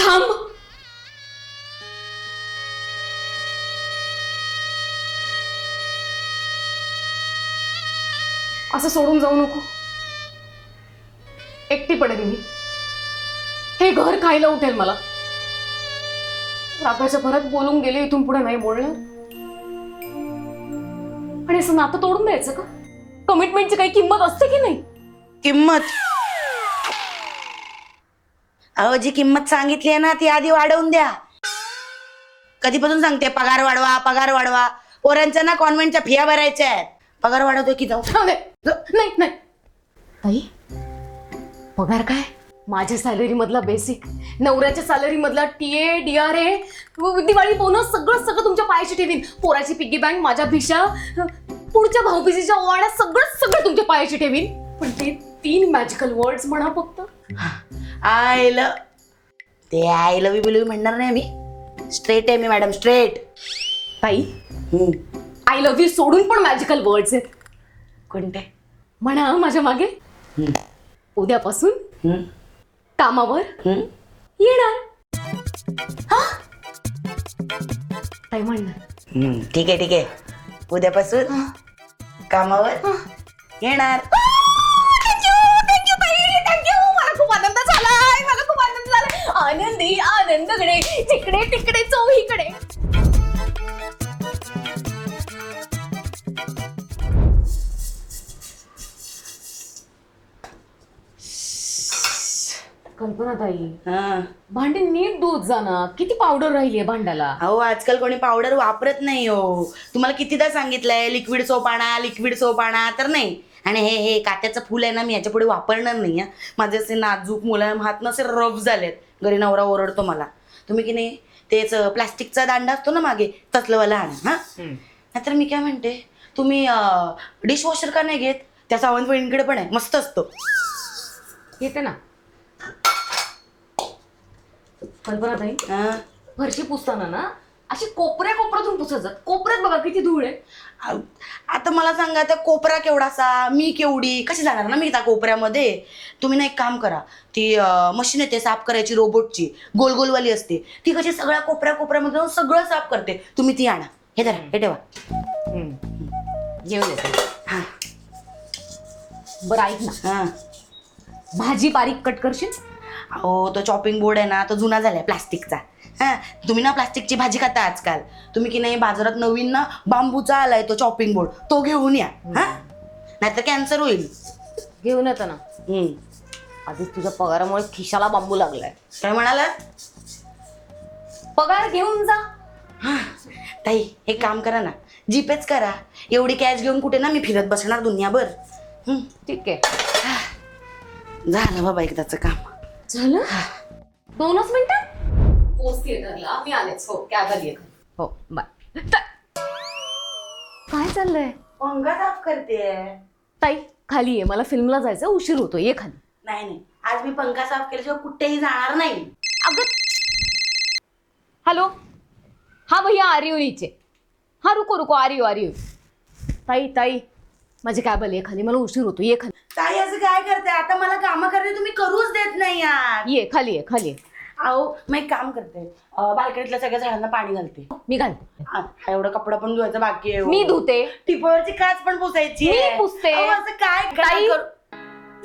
थांब. असं सोडून जाऊ नको. एकटी पडेल मी. हे घर खायला उठेल मला. रागाच्या भरात बोलून गेले, इथून पुढे नाही बोलणार. आणि असं नातं तोडून द्यायचं का? कमिटमेंटची काही किंमत असते की नाही? किंमत? अहो, जी किंमत सांगितली आहे ना ती आधी वाढवून द्या. कधीपासून सांगते पगार वाढवा, पगार वाढवा. पोरांच्या ना कॉन्व्हेंटच्या फिया भरायच्या आहेत. पगार वाढवतो की जाऊ? नाही नाही ताई, पगार काय? माझ्या सॅलरी मधला बेसिक, नवऱ्याच्या सॅलरी मधला टीए, डीआरए, दिवाळी बोनस सगळं सगळं तुमच्या पायाशी ठेवीन. पोराची पिग्गी बँक, माझ्या भिशा, पुढच्या भाऊबीजेच्या ओवाळ्या सगळं सगळं तुमच्या पायाशी ठेवीन. पण ते 3 मॅजिकल वर्ड्स म्हणा फक्त. आय लव्ह यू बिलव्ह म्हणणार नाही मी. स्ट्रेट आहे मी मॅडम, स्ट्रेट. ताई, आय लव्ह यू सोडून पण मॅजिकल वर्ड्स आहेत. कोणते? म्हणा माझ्या मागे. उद्यापासून कामावर येणार. ताई म्हणणार. ठीक आहे ठीक आहे. उद्यापासून कामावर येणार. थँक्यू ताई, थँक्यू. मला खूप आनंद झालाय, मला खूप आनंद झालाय. आनंदी आनंदकडे, तिकडे तिकडे चौहीकडे. कल्पना ताई, भांडी नीट धुत जा ना. किती पावडर राहिलीये भांड्याला. अहो, आजकाल कोणी पावडर वापरत नाही हो. तुम्हाला कितीदा सांगितलंय लिक्विड सोप आणा, लिक्विड सोप आणा, तर नाही. आणि हे कात्याचं फुल आहे ना, मी याच्या पुढे वापरणार नाही. माझे असे नाजूक मुलायम हात ना असे रफ झालेत. घरी नवरा ओरडतो मला. तुम्ही की नाही तेच प्लास्टिकचा दांडा असतो ना मागे, तसलंवाला आणा. नाहीतर मी काय म्हणते, तुम्ही डिशवॉशर का नाही घेत? त्या सावंत वहिनीकडे पण आहे, मस्त असतो. येते ना. कल्पना ताई, फरशी पुसताना ना अशी कोपऱ्यातून पुसत जात. कोपऱ्यात बघा किती धूळ आहे. आता मला सांगा, त्या कोपरा केवढासा, मी केवढी, कशी जाणार ना मी त्या कोपऱ्यामध्ये? तुम्ही ना एक काम करा, ती मशीन येते साफ करायची रोबोटची, गोलगोलवाली असते, ती कशी सगळ्या कोपऱ्यामध्ये जाऊन सगळं साफ करते. तुम्ही ती आणा. हे धरा, हे ठेवा. घेऊन येते. हा बरं ऐक ना, भाजी बारीक कट करशील? अहो, तो चॉपिंग बोर्ड आहे ना, तो जुना झालाय प्लास्टिकचा. तुम्ही ना प्लास्टिकची भाजी खाता आजकाल. तुम्ही की नाही बाजारात नवीन ना बांबूचा आलाय तो चॉपिंग बोर्ड, तो घेऊन या. नाहीतर कॅन्सर होईल. घेऊन येतो ना. आधीच तुझ्या पगारामुळे खिशाला बांबू लागलाय. काय म्हणाला? पगार घेऊन जा. ताई, एक काम करा ना, जीपेच करा. एवढी कॅश घेऊन कुठे ना मी फिरत बसणार दुनियाभर. ठीक आहे. झालं बाबा एकदाचं काम. झालं? 2च मिनिटं पोचते घरला. मी आलेच. हो, कॅब आली. हो, बाय. काय चाललंय? पंखा साफ करते. ताई खाली ये, मला फिल्मला जायचं, उशीर होतो. ये खाली. नाही, आज मी पंखा साफ केल्याशिवाय कुठेही जाणार नाही. अगं, हॅलो. हा भैया आ रही हो नीचे. हा रुको आ रही हो. ताई माझी कॅब आली आहे खाली, मला उशीर होतो. ये खाली. ताई, असं काय करते? आता मला कामं करते तुम्ही करूच देत नाही यार. ये खाली ये. अहो, मी एक काम करते, बाल्कनीतल्या सगळ्या झाडांना पाणी घालते. मी घालते. हा एवढा कपडा पण धुवायचा बाकी आहे. मी धुते. टिपावरची काच पण पुसायची. मी पुसते. असं काय करू?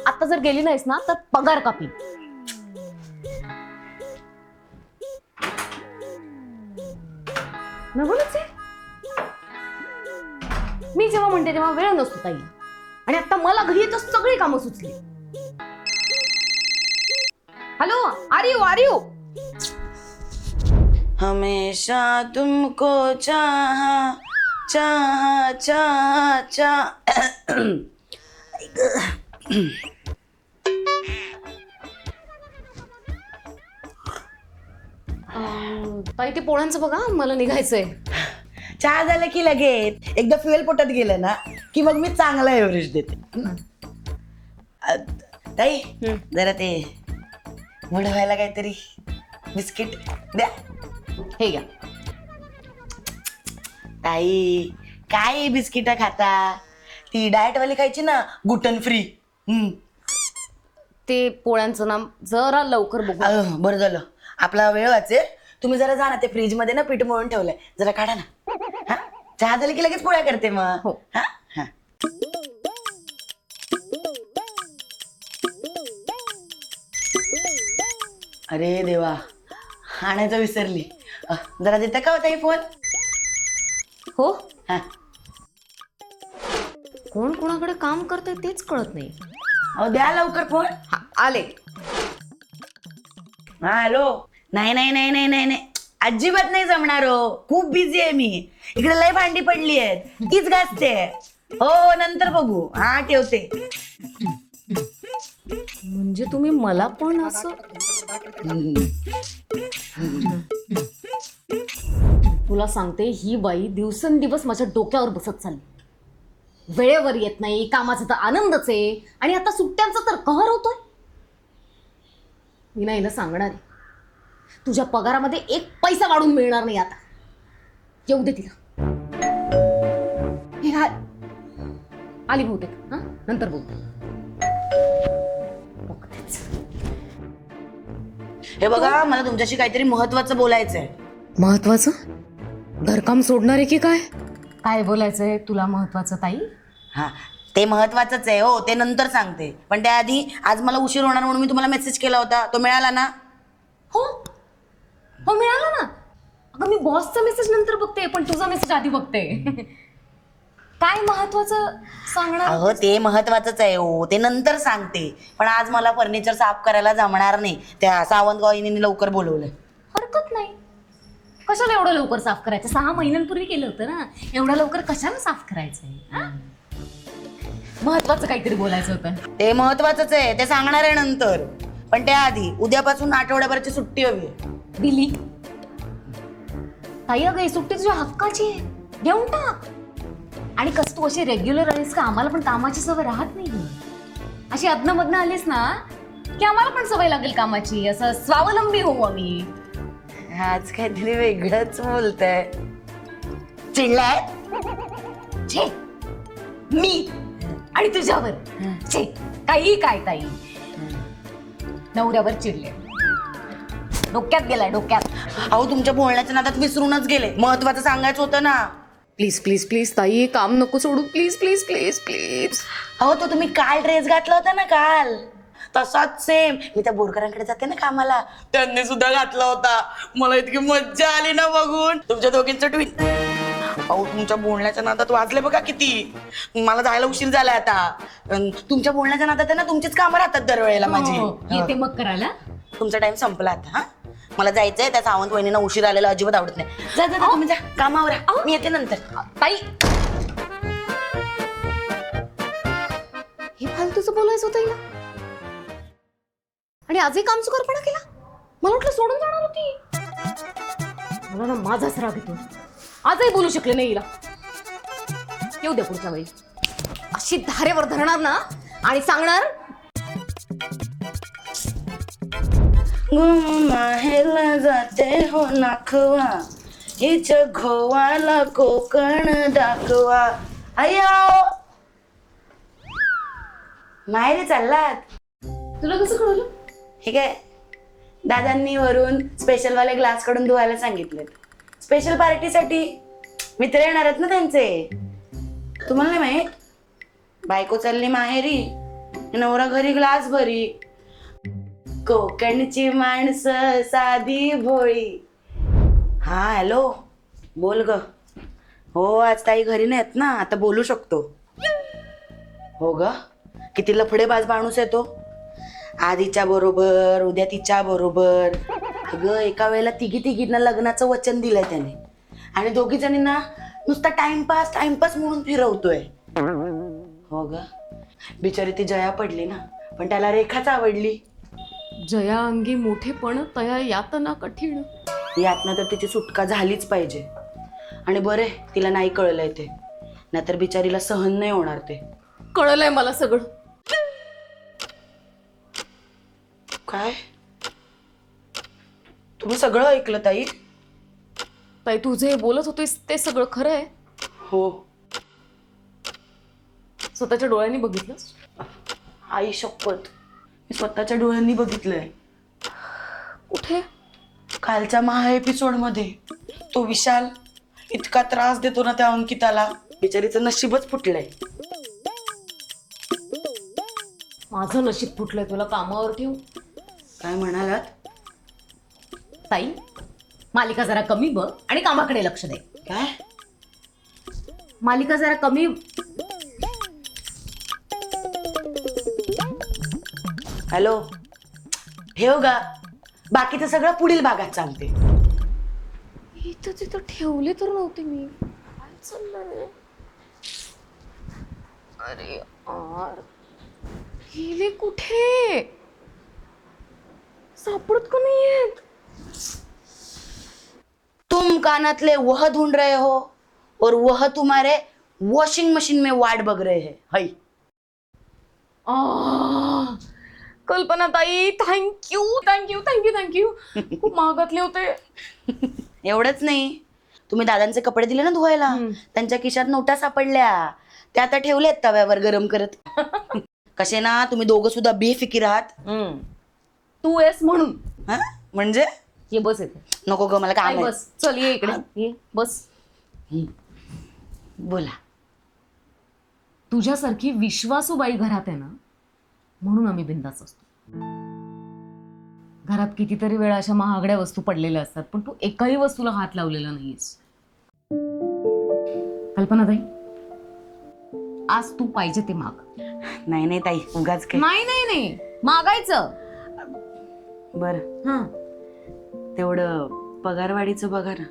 आता जर गेली नाहीस ना तर पगार कापी. मी जेव्हा म्हणते तेव्हा वेळ नसतो ताई. आणि आता मला घरी येतो सगळी कामं सुचली. हॅलो, आ रही हो. हमेशा तुमको चाहा. ताई ते पोळ्यांचं बघा, मला निघायचंय. चहा झालं की लगेच एकदा फ्युएल पोटात गेलं ना की मग मी चांगला एव्हरेज देते. ताई, जरा ते व्हायला काहीतरी बिस्किट द्या. हे घ्या. ताई, काय बिस्किट खाता? ती डाएटवाली खायची ना, ग्लुटेन फ्री. ते पोळ्यांचं नाम जरा लवकर बघू. बरं झालं, आपला वेळ वाचेल. तुम्ही जरा जा ना, ते फ्रीज मध्ये ना पीठ मळून ठेवलंय, जरा काढा ना. हा, चहा झाली की लगेच पोळ्या करते मग. हो. हा हा. अरे देवा, आणायचं विसरली. जरा देता का होता फोन? हो, हा. कोण कोणाकडे काम करतंय तेच कळत नाही. अहो द्या लवकर फोन. हा, आले. हा हॅलो. नाही नाही नाही नाही नाही नाही, अजिबात नाही जमणार हो. खूप बिझी आहे मी. इकडे लय भांडी पडली आहेत, तीच घासते. हो नंतर बघू. हा ठेवते. म्हणजे तुम्ही मला पण असं. तुला सांगते, ही बाई दिवसेंदिवस माझ्या डोक्यावर बसत चालली. वेळेवर येत नाही, कामाचा तर आनंदच आहे, आणि आता सुट्ट्यांचा तर कहर होतोय. मी ना हिला सांगणार आहे, तुझ्या पगारामध्ये एक पैसा वाढून मिळणार नाही आता. येऊ दे तिला. हे हाय. आली बहुतेक. हा, नंतर बोलते. बघतेच. हे बघा, मला तुमच्याशी काहीतरी महत्वाचं बोलायचंय. महत्वाचं? घरकाम सोडणार आहे की काय? काय बोलायचंय तुला महत्वाचं ताई? हा, ते महत्वाचंच आहे हो, ते नंतर सांगते. पण त्याआधी आज मला उशीर होणार म्हणून मी तुम्हाला मेसेज केला होता, तो मिळाला ना? हो हो, मिळाला ना. अगं, मी बॉसचा मेसेज नंतर बघते, पण तुझा मेसेज आधी बघते. काय महत्वाचं सांगणार? अहो ते महत्वाचंच आहे हो, ते नंतर सांगते. पण आज मला फर्निचर साफ करायला जमणार नाही. त्या सावंत वहिनींनी लवकर बोलवलंय. हरकत नाही. कशाला एवढं लवकर साफ करायचं? 6 महिन्यांपूर्वी केलं होतं ना. एवढं लवकर कशाला साफ करायचंय? महत्वाचं काहीतरी बोलायचं होतं. ते महत्वाचंच आहे, ते सांगणार आहे नंतर. पण त्याआधी उद्यापासून आठवड्याभरची सुट्टी हवी आहे. दिली ताई. अगं, ही सुट्टी तुझ्या हक्काची आहे, घेऊन टाक. आणि कस तू अशी रेग्युलर आलीस का आम्हाला पण कामाची सवय राहत नाही. अशी अदनमधनं आलीस ना की आम्हाला पण सवय लागेल कामाची, असं स्वावलंबी होऊ आम्ही. आज काहीतरी वेगळंच बोलतंय. चिडलाय? छे, मी आणि तुझ्यावर छे, काही काय ताई. नवऱ्यावर चिडले, डोक्यात गेलाय, डोक्यात. अहो तुमच्या बोलण्याच्या नादात विसरूनच गेले, महत्वाचं सांगायचं होतं ना. प्लीज प्लीज प्लीज ताई, काम नको सोडू, प्लीज प्लीज प्लीज प्लीज. अहो तो तुम्ही काल ड्रेस घातला होता ना काल, तसाच सेम. मी त्या बोरकरांकडे जाते ना कामाला, त्यांनी सुद्धा घातला होता. मला इतकी मज्जा आली ना बघून तुमच्या दोघींचं ट्विन. अहो तुमच्या बोलण्याच्या नादात वाजले बघा किती. मला जायला उशीर झालाय आता. तुमच्या बोलण्याच्या नादात आहे ना तुमचीच कामं राहतात दरवेळेला माझी. येते मग करायला. तुमचा टाइम संपला आता. हा, मला जायचंय. त्या सावंत वहिनींना उशीर आलेला अजिबात आवडत नाही. जा जा जा, तुम्ही जा कामावर. मी येते नंतर. ताई, हे फालतूचं बोलायचं होतं हिला. आणि आजही काम चुकारपणा केला. मला वाटलं सोडून जाणार होती. मला ना माझाच राग येतो. आजही बोलू शकले नाही हिला. येऊ द्या पुढच्या वेळी. अशी धारेवर धरणार ना आणि सांगणार, माहेरला जाते हो नाखवा, हिच्या घोवाला कोकण दाखवा. अय्यो, माहेरी चाललात? तुला कसं कळलं? हे काय, दादांनी वरून स्पेशल वाले ग्लास कडून धुवायला सांगितले. स्पेशल पार्टीसाठी मित्र येणार आहेत ना त्यांचे. तुम्हाला नाही माहित? बायको चालली माहेरी, नवरा घरी ग्लास भरी. कोकणची माणसं साधी भोळी. हा हॅलो, बोल ग. हो, आज ताई घरी नाहीत ना, आता बोलू शकतो. हो ग, किती लफडेबाज माणूस आहे तो. आधीच्या बरोबर, उद्या तिच्या बरोबर. अगं एका वेळेला तिघींना लग्नाचं वचन दिलंय त्याने, आणि दोघी जणींना नुसता टाइमपास टाइमपास म्हणून फिरवतोय. हो ग, बिचारी ती जया पडली ना, पण त्याला रेखाच आवडली. जया अंगी मोठेपण तया यातना कठीण. यातनं तर तिची सुटका झालीच पाहिजे. आणि बरे तिला नाही कळलंय ते, नाहीतर बिचारीला सहन नाही होणार ते. कळलंय मला सगळं. काय? तुम्ही सगळं ऐकलं ताई? ताई, तू जे बोलत होतीस ते सगळं खरं आहे? हो. स्वतःच्या डोळ्यांनी बघितलंस? आई शपथ, मी स्वतःच्या डोळ्यांनी बघितलंय. कुठे? कालच्या महा एपिसोड मध्ये तो विशाल इतका त्रास देतो ना त्या अंकिताला, बिचारीचं नशीबच फुटलंय. माझं नशीब फुटलंय तुला कामावर ठेवू. काय म्हणालात? ताई, मालिका जरा कमी बघ आणि कामाकडे लक्ष दे. काय? मालिका जरा कमी. हॅलो, ठेव गा. बाकीचं सगळं पुढील भागात सांगते. इथं तिथं ठेवले तर नव्हते मी. काय चाललंय? अरे यार, गेले कुठे? सापडत का नाहीयेत? तुम कानातले वह ढूंढ रहे हो और वह तुम्हारे वॉशिंग मशीन में वाट बघ रहे हैं. हई. कल्पना ताई, थँक्यू थँक्यू थँक्यू थँक्यू. खूप महागातले होते. एवढंच नाही, तुम्ही दादांचे कपडे दिले ना धुवायला, त्यांच्या खिशात नोटा सापडल्या. त्या आता ठेवल्यात तव्यावर गरम करत. कसे ना तुम्ही दोघं सुद्धा बेफिकीर आहात. तू येस म्हणून. हा? म्हणजे ये बस येते. नको ग, मला काम आहे. बस, चल ये इकडे ये बस. बोला. तुझ्यासारखी विश्वासू बाई घरात आहे ना, म्हणून आम्ही बिंदास असतो. घरात कितीतरी वेळा अशा महागड्या वस्तू पडलेल्या असतात, पण तू एकाही वस्तूला हात लावलेला नाहीयेस. कल्पना ताई, आज तू पाहिजे ते माग. नाही नाही ताई, उगाच काय. नाही नाही नाही, मागायचं. बरं, हा, तेवढं पगारवाढीचं बघा ना.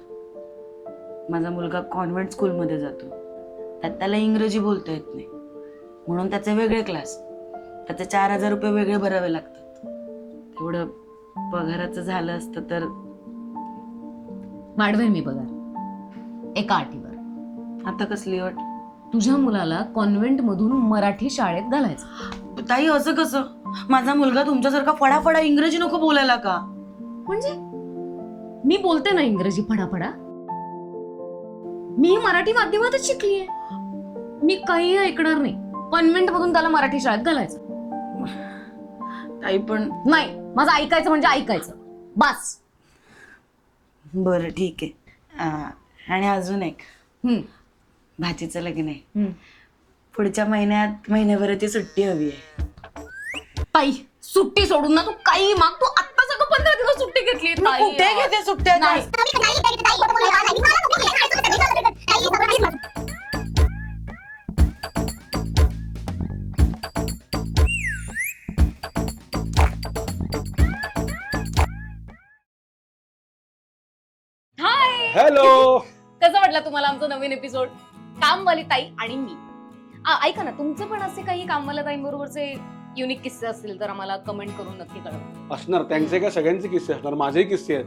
माझा मुलगा कॉन्व्हेंट स्कूलमध्ये जातो, त्याला इंग्रजी बोलता येत नाही, म्हणून त्याचे वेगळे क्लास, त्याचे 4,000 रुपये वेगळे भरावे लागतात. तेवढं पगाराचं झालं असतं तर. वाढवेन मी पगार एका अटीवर. आता कसली अट? तुझ्या मुलाला कॉन्व्हेंट मधून मराठी शाळेत घालायचं. ताई, असं कसं? माझा मुलगा तुमच्यासारखा फडाफडा इंग्रजी नको बोलायला का? म्हणजे मी बोलते ना इंग्रजी फडाफडा. मी मराठी माध्यमातच शिकलीये. मी काही ऐकणार नाही. कॉन्व्हेंट मधून त्याला मराठी शाळेत घालायचं. ताई पण. नाही, माझं ऐकायचं म्हणजे ऐकायचं बस. बरं ठीक आहे. आणि अजून एक, भाचीचं लग्न आहे. पुढच्या महिन्यात महिन्याभराची सुट्टी हवी आहे. ताई, सुट्टी सोडून ना तू काही माग. तू आत्ता सगळं 15 दिवस सुट्टी घेतली. कुठे घेते सुट्ट्या? नाही. हाय, हॅलो. कसं वाटलं तुम्हाला आमचं नवीन एपिसोड? कामवाली ताई आणि मी. ऐका ना, तुमचे पण असे काही कामवाल्या ताईंबरोबरचे युनिक किस्से असतील तर आम्हाला कमेंट करून नक्की कळवा. असणार, त्यांचे काय सगळ्यांचे किस्से असणार, माझेही किस्से आहेत.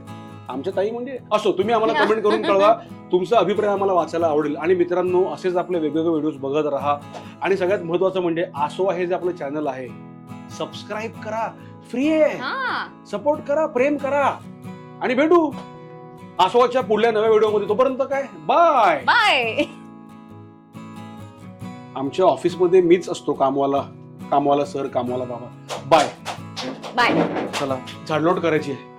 आमच्या ताई म्हणजे असो, तुम्ही आम्हाला कमेंट करून कळवा. तुमचा अभिप्राय आम्हाला वाचायला आवडेल. आणि मित्रांनो, असेच आपले वेगवेगळे व्हिडिओज बघत राहा. आणि सगळ्यात महत्वाचं म्हणजे आसोवा हे जे आपलं चॅनल आहे, सबस्क्राईब करा, फ्री आहे. सपोर्ट करा, प्रेम करा. आणि भेटू आसोवाच्या पुढल्या नव्या व्हिडिओमध्ये. तोपर्यंत काय, बाय बाय. आमच्या ऑफिसमध्ये मीच असतो कामवाला सर, कामवाला बाबा. बाय. बाय. चला, झाडलोट करायची आहे.